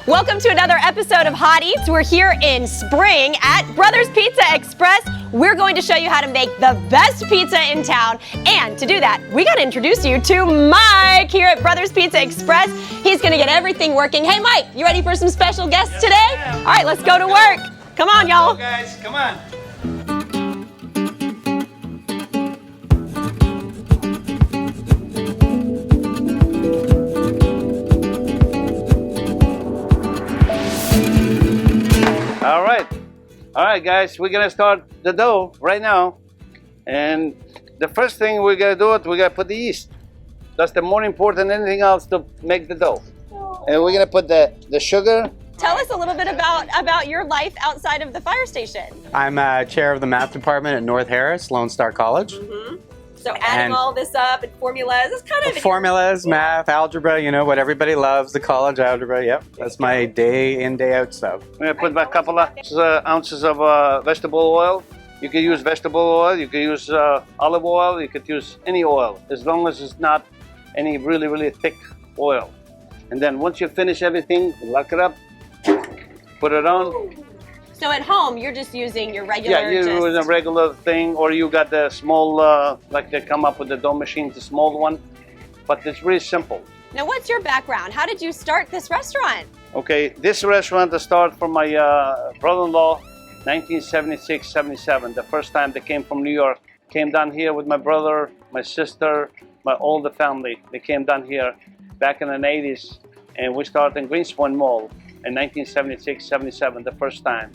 Welcome to another episode of Hot Eats. We're here in spring at Brothers Pizza Express. We're going to show you how to make the best pizza in town. And to do that, we got to introduce you to Mike here at Brothers Pizza Express. He's going to get everything working. Hey, Mike, you ready for some special guests today? All right, let's go to work. Come on, y'all. Guys, come on. All right, guys, we're gonna start the dough right now. And the first thing we're gonna do we gotta put the yeast. That's the more important than anything else to make the dough. And we're gonna put the sugar. Tell us a little bit about your life outside of the fire station. I'm chair of the math department at North Harris, Lone Star College. So adding all this up and formulas, it's kind of formulas, math, algebra, you know, what everybody loves, the college algebra. Yep, that's my day in, day out stuff. We're gonna put about a couple of ounces of vegetable oil. You can use vegetable oil, you can use olive oil, you could use any oil, as long as it's not any really, really thick oil. And then once you finish everything, lock it up, put it on. So at home, you're just using your regular... Yeah, you're using a regular thing, or you got the small, like they come up with the dough machines, the small one. But it's really simple. Now, what's your background? How did you start this restaurant? Okay, this restaurant started from my brother-in-law, 1976-77. The first time they came from New York. Came down here with my brother, my sister, my older family. They came down here back in the 80s, and we started in Greenspoint Mall in 1976-77, the first time.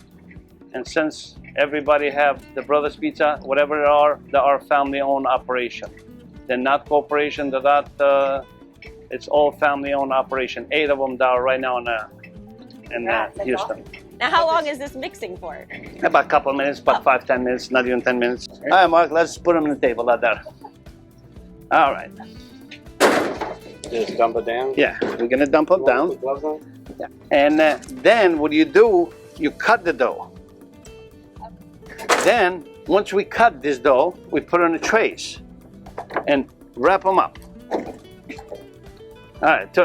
And since everybody have the Brothers Pizza, whatever they are family-owned operation. They're not corporation, they're not, it's all family-owned operation. 8 of them are right now in Houston. Now, how long is this mixing for? About a couple of minutes, about 5-10 minutes, not even 10 minutes. All right, Mark, let's put them on the table out there. All right. Just dump it down? Yeah, we're gonna dump them down. Gloves on? Yeah. And then what you do, you cut the dough. Then, once we cut this dough, we put it on the trays and wrap them up. All right,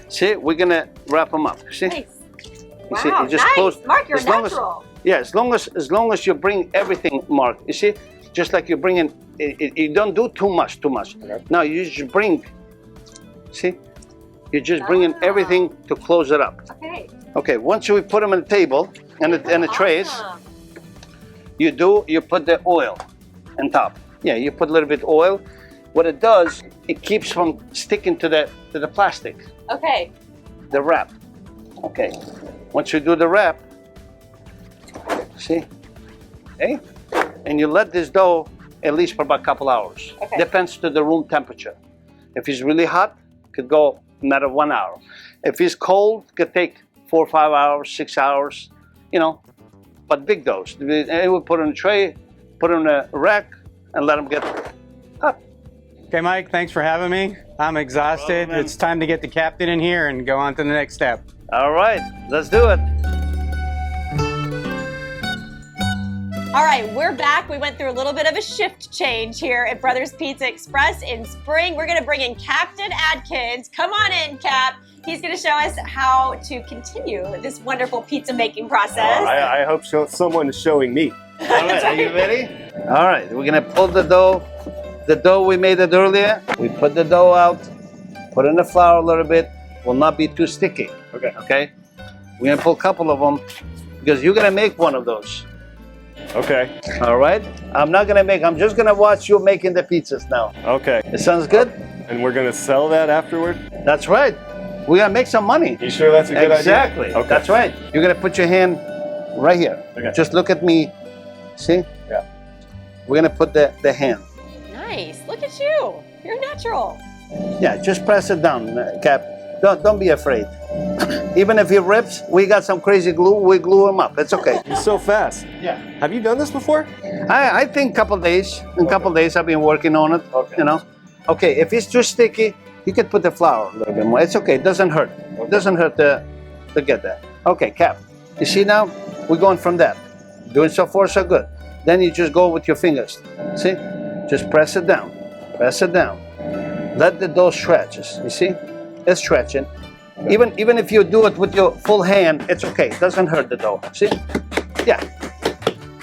see, we're gonna wrap them up. See? Nice. You Wow, see, you just nice. close, Mark, you're as long natural. As long as you bring everything, Mark. You see, just like you bring in, you don't do too much. Okay. No, you just bring. See, you're just bringing everything to close it up. Okay. Okay, once we put them on the table and the trays, you put the oil on top. Yeah, you put a little bit oil. What it does, it keeps from sticking to the plastic. Okay. The wrap. Okay. Once you do the wrap, see, okay, and you let this dough at least for about a couple hours. Okay. Depends to the room temperature. If it's really hot, it could go a matter of 1 hour. If it's cold, it could take 4 or 5 hours, 6 hours, you know, but big doughs. And we put it on a tray, put it on a rack, and let them get up. Okay, Mike, thanks for having me. I'm exhausted. Oh, it's time to get the captain in here and go on to the next step. All right, let's do it. All right, we're back. We went through a little bit of a shift change here at Brothers Pizza Express in spring. We're gonna bring in Captain Adkins. Come on in, Cap. He's gonna show us how to continue this wonderful pizza making process. I hope someone is showing me. All right, are you ready? All right, we're gonna pull the dough. The dough we made it earlier. We put the dough out, put in the flour a little bit. Will not be too sticky. Okay. Okay. We're gonna pull a couple of them because you're gonna make one of those. Okay. All right. I'm just gonna watch you making the pizzas now. Okay. It sounds good? And we're gonna sell that afterward? That's right. We're gonna make some money. You sure that's a good idea? Exactly. Okay. That's right. You're gonna put your hand right here. Okay. Just look at me. See? Yeah. We're gonna put the hand. Nice. Look at you. You're natural. Yeah, just press it down, Cap. Don't be afraid. Even if it rips, we got some crazy glue. We glue them up. It's okay. You're so fast. Yeah. Have you done this before? I think couple days. In a couple days, I've been working on it. Okay. You know. Okay. If it's too sticky, you can put the flour a little bit more. It's okay. It doesn't hurt. Okay. It doesn't hurt to get that. Okay, Cap. You see now, we're going from that. Doing so far so good. Then you just go with your fingers. See? Just press it down. Press it down. Let the dough stretch. You see? It's stretching. Even if you do it with your full hand, it's okay. It doesn't hurt the dough. See? Yeah.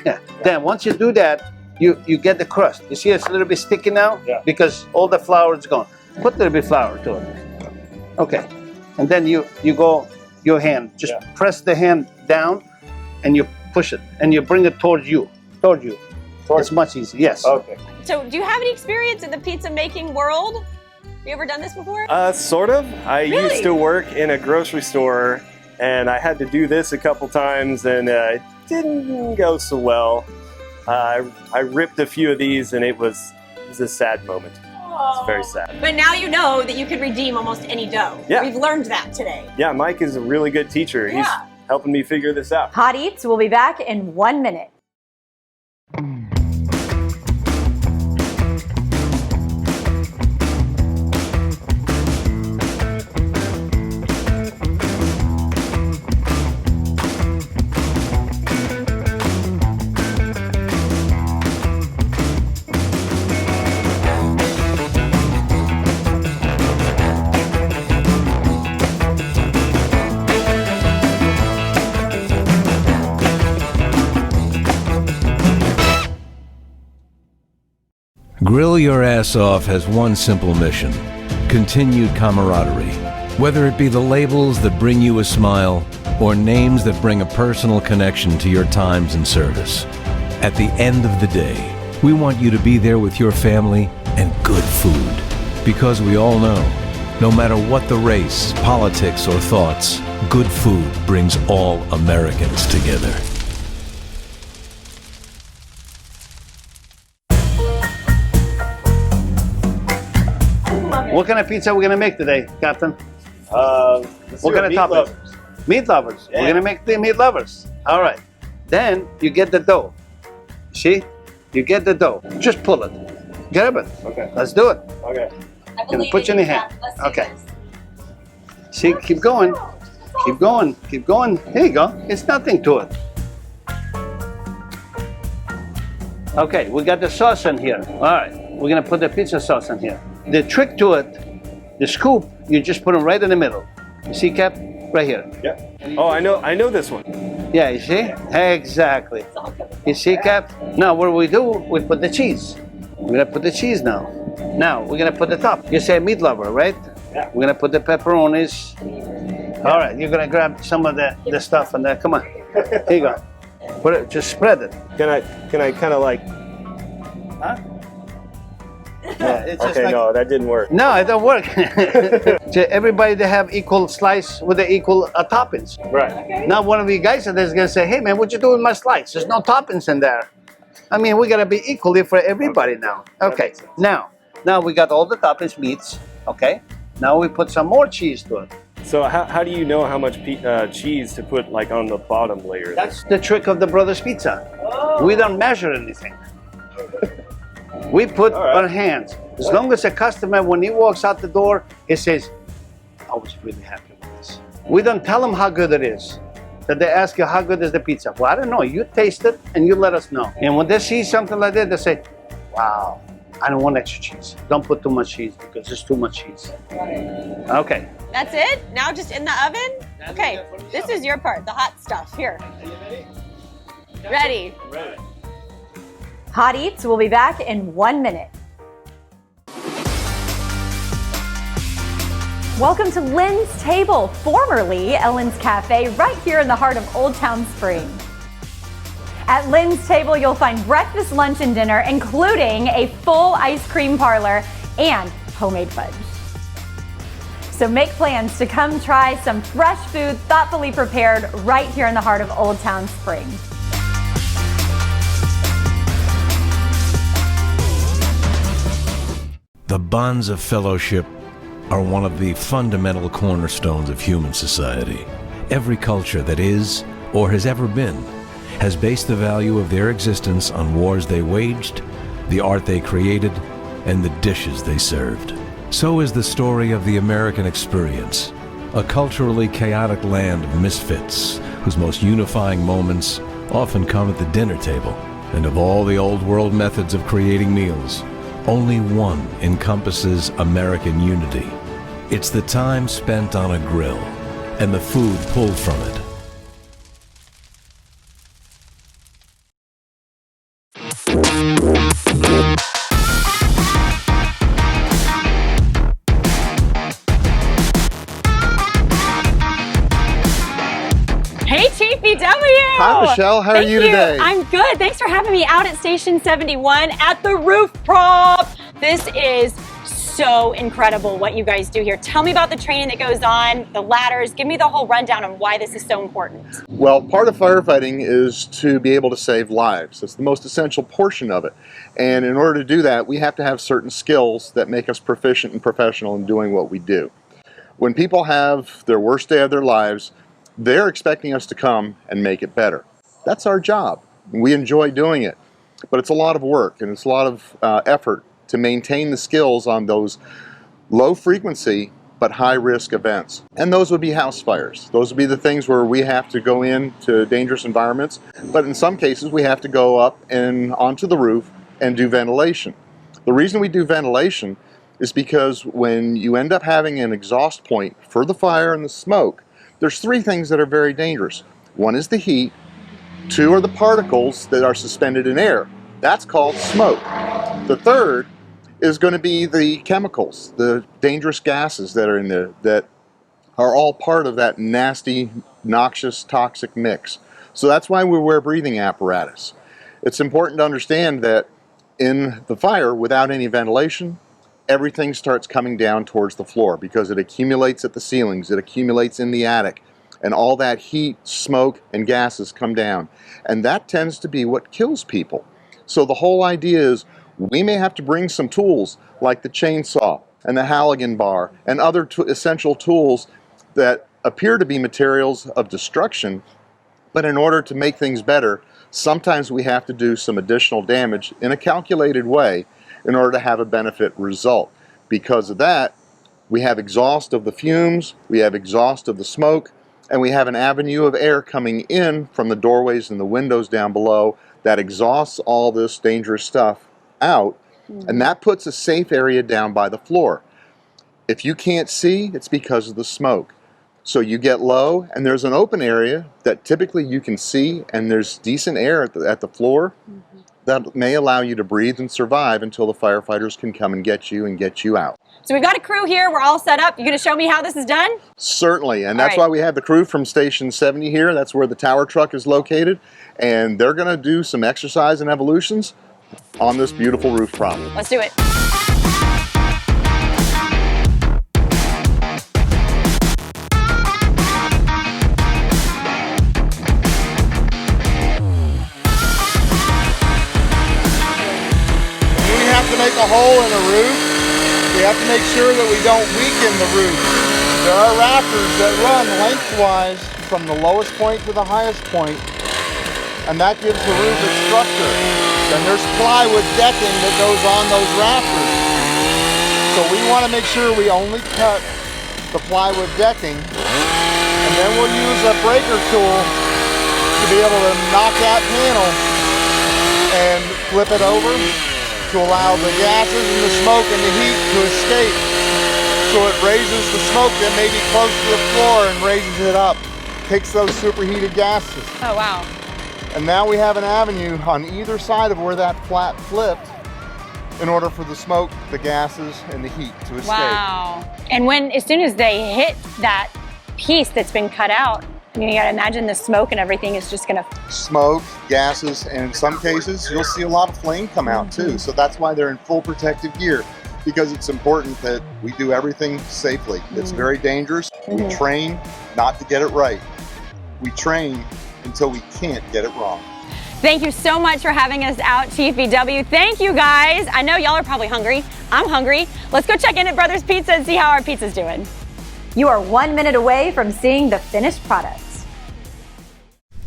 Yeah. Then once you do that, you get the crust. You see it's a little bit sticky now? Yeah. Because all the flour is gone. Put a little bit of flour to it. Okay. And then you go your hand. Just press the hand down and you push it. And you bring it towards you. Towards you. It's much easier. Yes. Okay. So, do you have any experience in the pizza making world? You ever done this before? Sort of. I Really? used to work in a grocery store, and I had to do this a couple times, and it didn't go so well. I ripped a few of these, and it was a sad moment. It's very sad. But now you know that you can redeem almost any dough. Yeah. We've learned that today. Yeah, Mike is a really good teacher. He's Yeah. helping me figure this out. Hot Eats will be back in 1 minute. Grill Your Ass Off has one simple mission: continued camaraderie. Whether it be the labels that bring you a smile or names that bring a personal connection to your times in service. At the end of the day, we want you to be there with your family and good food. Because we all know, no matter what the race, politics, or thoughts, good food brings all Americans together. What kind of pizza are we gonna make today, Captain? Let's What do kind of meat toppings? lovers. Meat lovers. Yeah. We're gonna make the meat lovers. All right. Then you get the dough. See? You get the dough. Just pull it. Grab it. Okay. Let's do it. Okay. Gonna put you in your hand. Okay. See, keep going. Keep going. Keep going. Here you go. It's nothing to it. Okay, we got the sauce in here. All right. We're gonna put the pizza sauce in here. The trick to it, the scoop, you just put them right in the middle. You see, Cap? Right here. Yeah. Oh, I know this one. Yeah, you see? Exactly. You see, Cap? Now, what do? We put the cheese. We're gonna put the cheese now. Now, we're gonna put the top. You say meat lover, right? Yeah. We're gonna put the pepperonis. All right, you're gonna grab some of the stuff and come on. Here you go. Put it, just spread it. Can I kind of like? Huh? Yeah, it's just Okay, like, no, that didn't work. No, it don't work. So everybody, they have equal slice with the equal toppings. Right. Now one of you guys is gonna say, hey man, what you doing with my slice? There's no toppings in there. I mean, we gotta be equally for everybody now. Okay, makes sense. now we got all the toppings, meats, okay? Now we put some more cheese to it. So how do you know how much cheese to put like on the bottom layer? That's the trick of the Brothers Pizza. We don't measure anything. We put All right. our hands. As long as a customer, when he walks out the door, he says, I was really happy with this. We don't tell them how good it is. That they ask you, how good is the pizza? Well, I don't know. You taste it and you let us know. And when they see something like that, they say, wow, I don't want extra cheese. Don't put too much cheese because there's too much cheese. Okay. That's it? Now just in the oven? Okay, this is your part, the hot stuff. Here. Ready? Hot Eats will be back in 1 minute. Welcome to Lynn's Table, formerly Ellen's Cafe, right here in the heart of Old Town Spring. At Lynn's Table, you'll find breakfast, lunch, and dinner, including a full ice cream parlor and homemade fudge. So make plans to come try some fresh food thoughtfully prepared right here in the heart of Old Town Spring. The bonds of fellowship are one of the fundamental cornerstones of human society. Every culture that is or has ever been has based the value of their existence on wars they waged, the art they created, and the dishes they served. So is the story of the American experience, a culturally chaotic land of misfits whose most unifying moments often come at the dinner table. And of all the old world methods of creating meals, only one encompasses American unity: It's the time spent on a grill and the food pulled from it. Hey, TPW! Hi, Michelle. How are you today? I'm good. Thanks for having me out at Station 71 at the roof prop. This is so incredible what you guys do here. Tell me about the training that goes on, the ladders. Give me the whole rundown on why this is so important. Well, part of firefighting is to be able to save lives. It's the most essential portion of it. And in order to do that, we have to have certain skills that make us proficient and professional in doing what we do. When people have their worst day of their lives, they're expecting us to come and make it better. That's our job. We enjoy doing it. But it's a lot of work and it's a lot of effort to maintain the skills on those low frequency but high risk events. And those would be house fires. Those would be the things where we have to go into dangerous environments, but in some cases we have to go up and onto the roof and do ventilation. The reason we do ventilation is because when you end up having an exhaust point for the fire and the smoke, there's three things that are very dangerous. One is the heat, two are the particles that are suspended in air. That's called smoke. The third is going to be the chemicals, the dangerous gases that are in there that are all part of that nasty, noxious, toxic mix. So that's why we wear breathing apparatus. It's important to understand that in the fire, without any ventilation, everything starts coming down towards the floor because it accumulates at the ceilings, it accumulates in the attic, and all that heat, smoke, and gases come down. And that tends to be what kills people. So the whole idea is we may have to bring some tools like the chainsaw and the Halligan bar and other essential tools that appear to be materials of destruction, but in order to make things better, sometimes we have to do some additional damage in a calculated way in order to have a benefit result. Because of that, we have exhaust of the fumes, we have exhaust of the smoke, and we have an avenue of air coming in from the doorways and the windows down below that exhausts all this dangerous stuff out, and that puts a safe area down by the floor. If you can't see, it's because of the smoke. So you get low and there's an open area that typically you can see and there's decent air at the floor that may allow you to breathe and survive until the firefighters can come and get you out. So we've got a crew here, we're all set up. You gonna show me how this is done? Certainly, and that's why we have the crew from Station 70 here. That's where the tower truck is located, and they're gonna do some exercise and evolutions on this beautiful roof prop. Let's do it. We have to make a hole in the roof. We have to make sure that we don't weaken the roof. There are rafters that run lengthwise from the lowest point to the highest point, and that gives the roof its structure. Then there's plywood decking that goes on those rafters. So we want to make sure we only cut the plywood decking, and then we'll use a breaker tool to be able to knock that panel and flip it over to allow the gases and the smoke and the heat to escape. So it raises the smoke that may be close to the floor and raises it up, takes those superheated gases. Oh, wow. And now we have an avenue on either side of where that flat flipped in order for the smoke, the gases, and the heat to escape. Wow. And as soon as they hit that piece that's been cut out, I mean, you gotta imagine the smoke and everything is just gonna... Smoke, gases, and in some cases, you'll see a lot of flame come out too. So that's why they're in full protective gear, because it's important that we do everything safely. It's very dangerous. We train not to get it right. We train until we can't get it wrong. Thank you so much for having us out, Chief VW. Thank you, guys. I know y'all are probably hungry. I'm hungry. Let's go check in at Brothers Pizza and see how our pizza's doing. You are 1 minute away from seeing the finished product.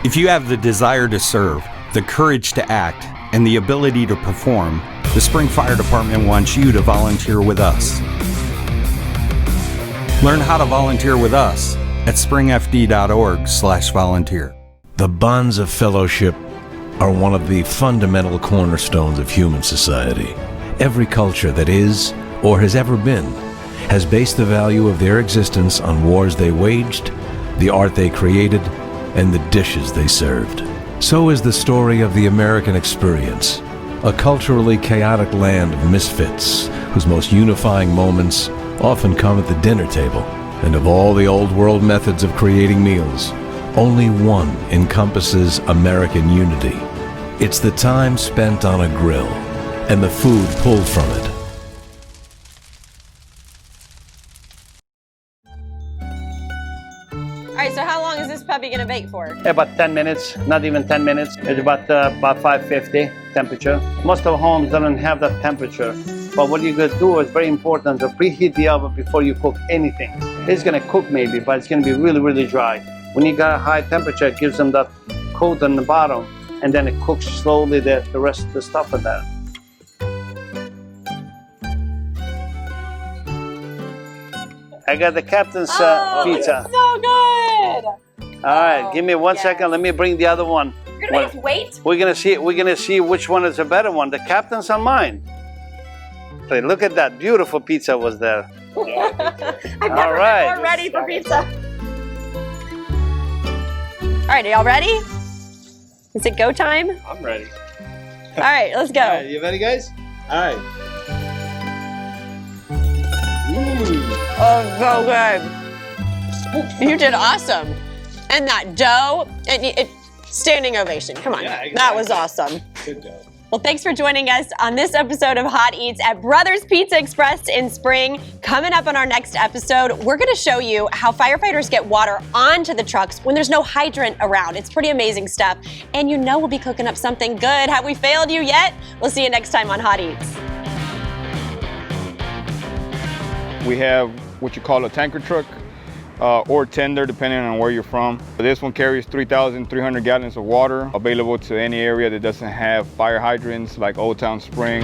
If you have the desire to serve, the courage to act, and the ability to perform, the Spring Fire Department wants you to volunteer with us. Learn how to volunteer with us at springfd.org/volunteer. The bonds of fellowship are one of the fundamental cornerstones of human society. Every culture that is or has ever been has based the value of their existence on wars they waged, the art they created, and the dishes they served. So is the story of the American experience, a culturally chaotic land of misfits whose most unifying moments often come at the dinner table. And of all the old world methods of creating meals, only one encompasses American unity. It's the time spent on a grill and the food pulled from it. All right, so how long is this puppy gonna bake for? About 10 minutes, not even 10 minutes. It's about 550 temperature. Most of homes don't have that temperature. But what you gotta do is very important to preheat the oven before you cook anything. It's gonna cook maybe, but it's gonna be really, really dry. When you got a high temperature, it gives them that coat on the bottom, and then it cooks slowly the rest of the stuff in there. I got the captain's pizza. So good. All right, give me one second. Let me bring the other one. You're gonna make us wait? We're gonna see which one is a better one. The captain's on mine. So look at that beautiful pizza was there. I've never been more ready for pizza. All right, are y'all ready? Is it go time? I'm ready. All right, let's go. All right, you ready, guys? All right. Oh, so good. You did awesome. And that dough, standing ovation. Come on, Yeah, exactly. that was awesome. Good job. Well, thanks for joining us on this episode of Hot Eats at Brothers Pizza Express in Spring. Coming up on our next episode, we're going to show you how firefighters get water onto the trucks when there's no hydrant around. It's pretty amazing stuff. And you know we'll be cooking up something good. Have we failed you yet? We'll see you next time on Hot Eats. We have what you call a tanker truck or tender, depending on where you're from. This one carries 3,300 gallons of water, available to any area that doesn't have fire hydrants like Old Town Spring.